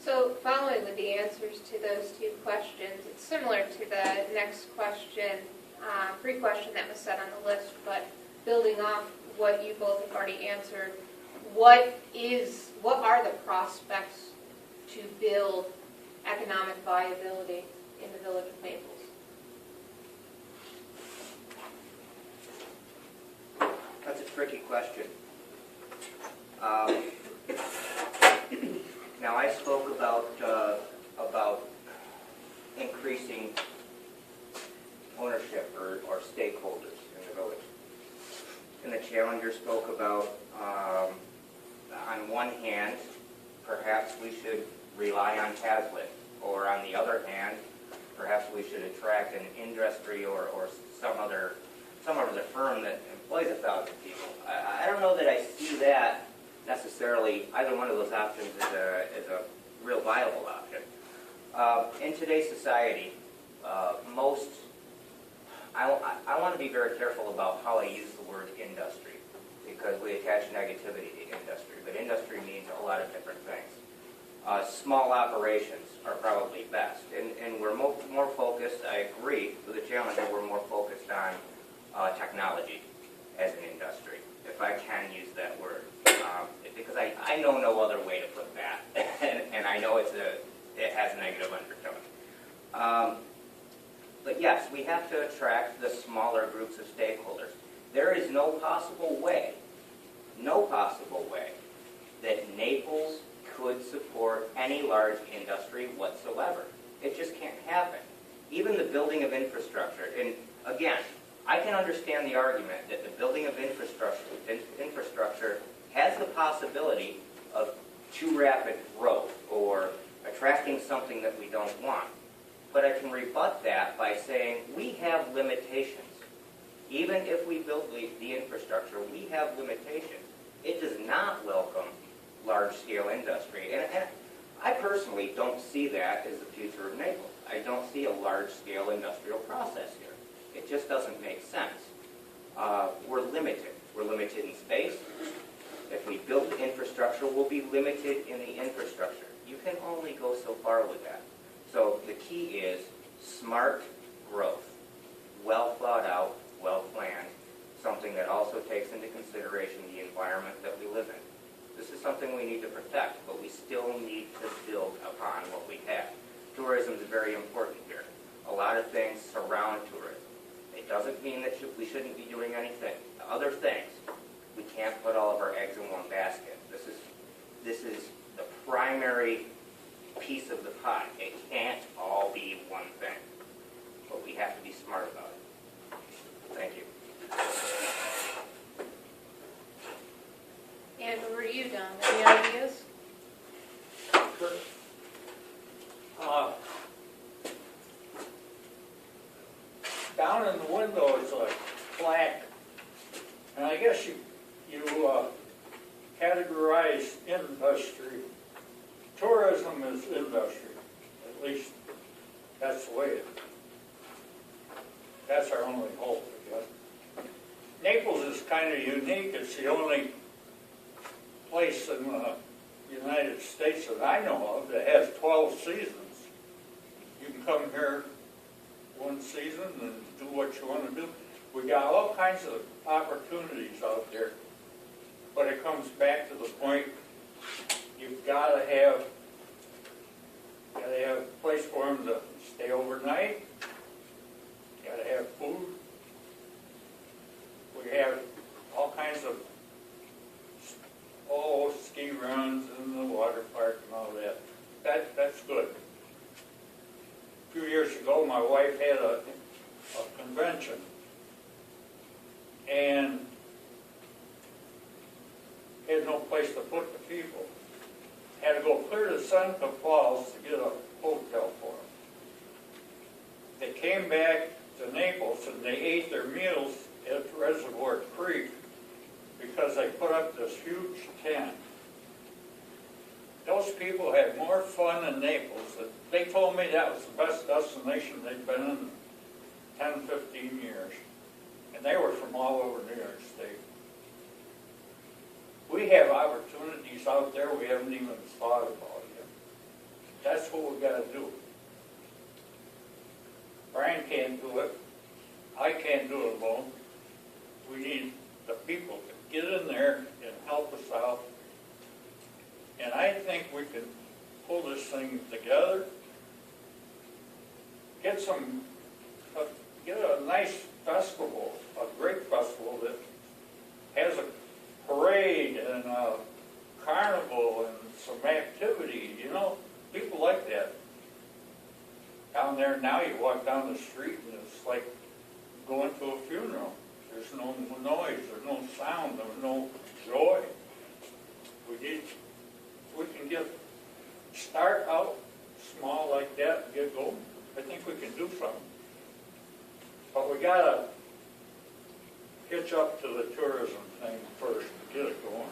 So following with the answers to those two questions, it's similar to the next question, pre-question that was set on the list, but building off what you both have already answered, what are the prospects to build economic viability in the village of Naples? That's a tricky question. Now, I spoke about increasing ownership or stakeholders in the village. And the challenger spoke about, on one hand, perhaps we should rely on Hazlitt, or on the other hand, perhaps we should attract an industry or some other firm that employs 1,000 people. I don't know that I see that necessarily, either one of those options is a real viable option. In today's society, I want to be very careful about how I use the word industry, because we attach negativity to industry, but industry means a lot of different things. Small operations are probably best, and we're more focused, I agree with the challenger, we're more focused on technology as an industry, if I can use that word, because I know no other way to put that, and I know it has a negative undertone. But yes, we have to attract the smaller groups of stakeholders. There is no possible way that Naples could support any large industry whatsoever. It just can't happen. Even the building of infrastructure, and again, I can understand the argument that the building of infrastructure has the possibility of too rapid growth or attracting something that we don't want. But I can rebut that by saying we have limitations. Even if we build the infrastructure, we have limitations. It does not welcome large-scale industry. And I personally don't see that as the future of Naples. I don't see a large-scale industrial process here. It just doesn't make sense. We're limited. We're limited in space. If we build the infrastructure, we'll be limited in the infrastructure. You can only go so far with that. So the key is smart growth, well thought out, well planned, something that also takes into consideration the environment that we live in. This is something we need to protect, but we still need to build upon what we have. Tourism is very important here. A lot of things surround tourism. It doesn't mean that we shouldn't be doing anything. Other things, we can't put all of our eggs in one basket. This is the primary piece of the pie. It can't all be one thing, but we have to be smart about it. Thank you. And over to you, Don. Any ideas? Down in the window is a plaque, and I guess you categorize industry. Tourism is industry. At least that's the way that's our only hope, I guess. Naples is kind of unique. It's the only place in the United States that I know of that has 12 seasons. You can come here one season and do what you want to do. We got all kinds of opportunities out there, but it comes back to the point you've got to have a place for them to stay overnight. You got to have food. We have all kinds of ski runs in the water park and all that. That's good. A few years ago, my wife had a convention, and had no place to put the people. Had to go clear to Seneca Falls to get a hotel for them. They came back to Naples and they ate their meals at Reservoir Creek because they put up this huge tent. Those people had more fun in Naples. They told me that was the best destination they'd been in 10, 15 years. And they were from all over New York State. We have opportunities out there we haven't even thought about yet. That's what we gotta do. Brian can't do it. I can't do it alone. We need the people to get in there and help us out. And I think we can pull this thing together. Get a nice festival, a great festival that has a parade and a carnival and some activity, you know, people like that. Down there now, you walk down the street and it's like going to a funeral. There's no noise, there's no sound, there's no joy. We can start out small like that and get going. I think we can do something. But we gotta hitch up to the tourism thing first to get it going.